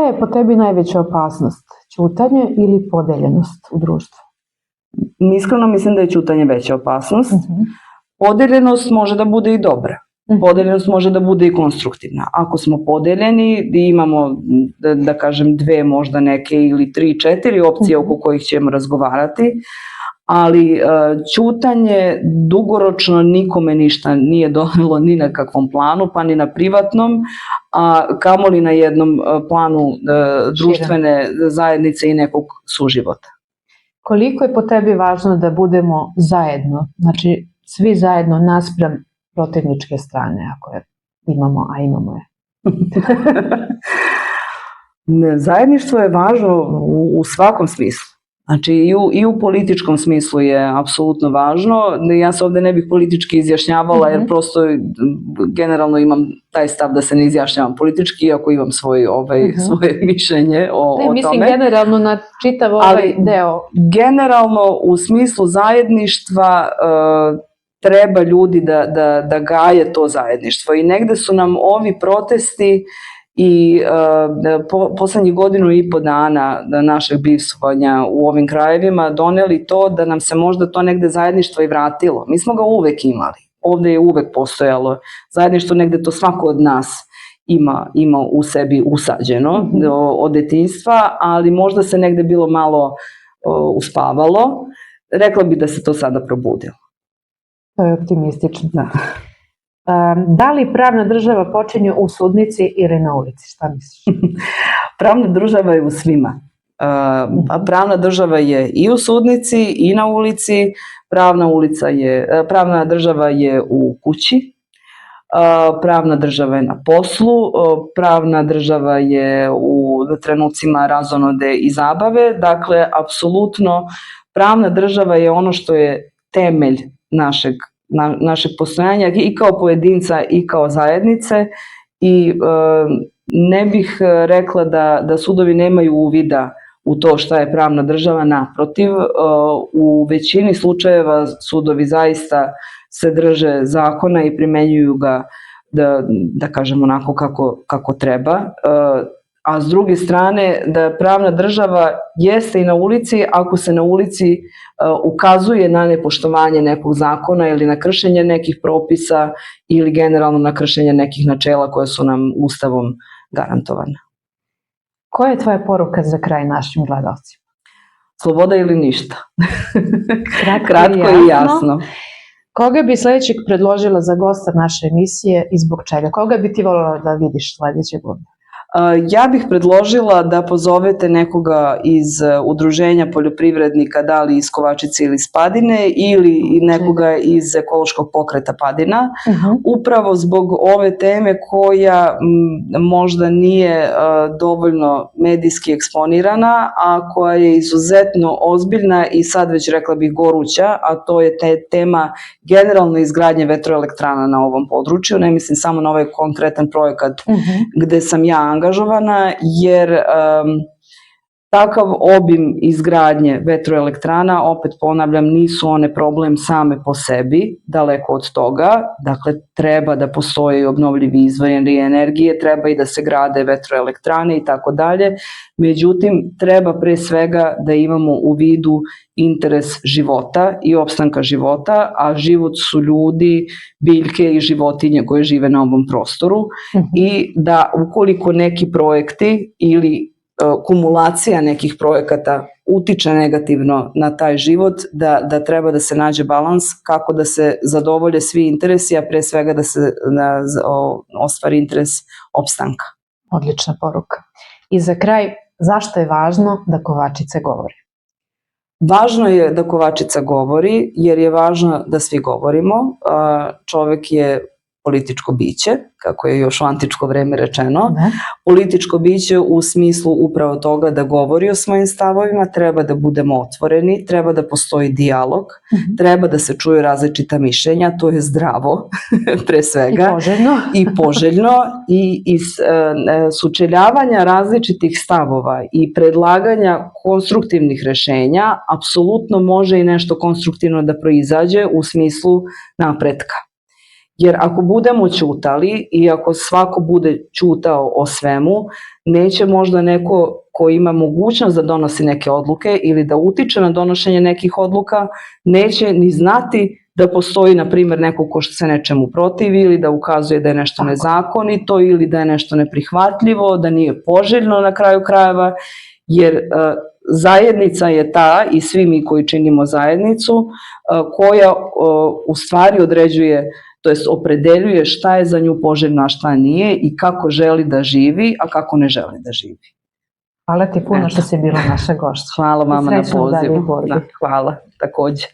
Koja je po tebi najveća opasnost? Ćutanje ili podeljenost u društvu? Iskreno mislim da je ćutanje veća opasnost. Podeljenost može da bude i dobra. Podeljenost može da bude i konstruktivna. Ako smo podeljeni i imamo, da kažem, dve možda neke ili 3-4 opcije oko kojih ćemo razgovarati, ali ćutanje dugoročno nikome ništa nije donelo ni na kakvom planu, pa ni na privatnom, a kamoli na jednom planu društvene zajednice i nekog suživota. Koliko je po tebi važno da budemo zajedno, znači svi zajedno naspram protivničke strane, ako je imamo, a imamo je? Zajedništvo je važno u svakom smislu. Znači i u političkom smislu je apsolutno važno. Ja se ovde ne bih politički izjašnjavala jer prosto generalno imam taj stav da se ne izjašnjavam politički, iako imam svoje mišljenje o tome. Mislim generalno na čitav ovaj deo. Generalno u smislu zajedništva treba ljudi da gaje to zajedništvo i negde su nam ovi protesti i poslednjih 1,5 dana našeg bivstvovanja u ovim krajevima doneli to da nam se možda to negde zajedništvo i vratilo. Mi smo ga uvek imali, ovde je uvek postojalo zajedništvo, negde to svako od nas ima u sebi usađeno od detinjstva, ali možda se negde bilo malo uspavalo. Rekla bih da se to sada probudilo. To je optimistično. Da li pravna država počinje u sudnici ili na ulici? Šta misliš? Pravna država je u svima. Pravna država je i u sudnici i na ulici. Pravna država je u kući. Pravna država je na poslu. Pravna država je u trenucima razonode i zabave. Dakle, apsolutno pravna država je ono što je temelj našeg postojanja i kao pojedinca i kao zajednice i ne bih rekla da sudovi nemaju uvida u to šta je pravna država, naprotiv, u većini slučajeva sudovi zaista se drže zakona i primenjuju ga da kažem onako kako treba, a s druge strane da pravna država jeste i na ulici ako se na ulici ukazuje na nepoštovanje nekog zakona ili na kršenje nekih propisa ili generalno na kršenje nekih načela koje su nam Ustavom garantovane. Koja je tvoja poruka za kraj našim gledalcima? Sloboda ili ništa. Kratko i jasno. Koga bi sledećeg predložila za gosta naše emisije i zbog čega? Koga bi ti voljela da vidiš sledećeg godine? Ja bih predložila da pozovete nekoga iz udruženja poljoprivrednika, da li iz Kovačice ili iz Padine, ili nekoga iz ekološkog pokreta Padina, upravo zbog ove teme koja možda nije dovoljno medijski eksponirana, a koja je izuzetno ozbiljna i sad već rekla bih goruća, a to je tema generalno izgradnje vetroelektrana na ovom području. Ne mislim samo na ovaj konkretan projekat gde sam ja angažovana, jer takav obim izgradnje vetroelektrana, opet ponavljam, nisu one problem same po sebi, daleko od toga. Dakle, treba da postoje i obnovljivi izvori energije, treba i da se grade vetroelektrane i tako dalje. Međutim, treba pre svega da imamo u vidu interes života i opstanka života, a život su ljudi, biljke i životinje koje žive na ovom prostoru i da ukoliko neki projekti ili kumulacija nekih projekata utiče negativno na taj život, da treba da se nađe balans kako da se zadovolje svi interesi, a pre svega da se ostvari interes opstanka. Odlična poruka. I za kraj, zašto je važno da Kovačica govori? Važno je da Kovačica govori, jer je važno da svi govorimo. Čovek je političko biće, kako je još u antičko vreme rečeno. Političko biće u smislu upravo toga da govori o svojim stavovima, treba da budemo otvoreni, treba da postoji dijalog, treba da se čuju različita mišljenja, to je zdravo, pre svega. I poželjno. I iz sučeljavanja različitih stavova i predlaganja konstruktivnih rešenja, apsolutno može i nešto konstruktivno da proizađe u smislu napretka. Jer ako budemo ćutali i ako svako bude ćutao o svemu, neće možda neko ko ima mogućnost da donosi neke odluke ili da utiče na donošenje nekih odluka, neće ni znati da postoji, na primjer, neko ko se nečemu protivi ili da ukazuje da je nešto nezakonito ili da je nešto neprihvatljivo, da nije poželjno na kraju krajeva, jer zajednica je ta i svi mi koji činimo zajednicu koja u stvari određuje, to jest opredeljuje šta je za nju poželjno, a šta nije i kako želi da živi, a kako ne želi da živi. Hvala ti puno što si bila naša gošća. Hvala vama na Srećno dalje u pozivu. borbi. Hvala, takođe.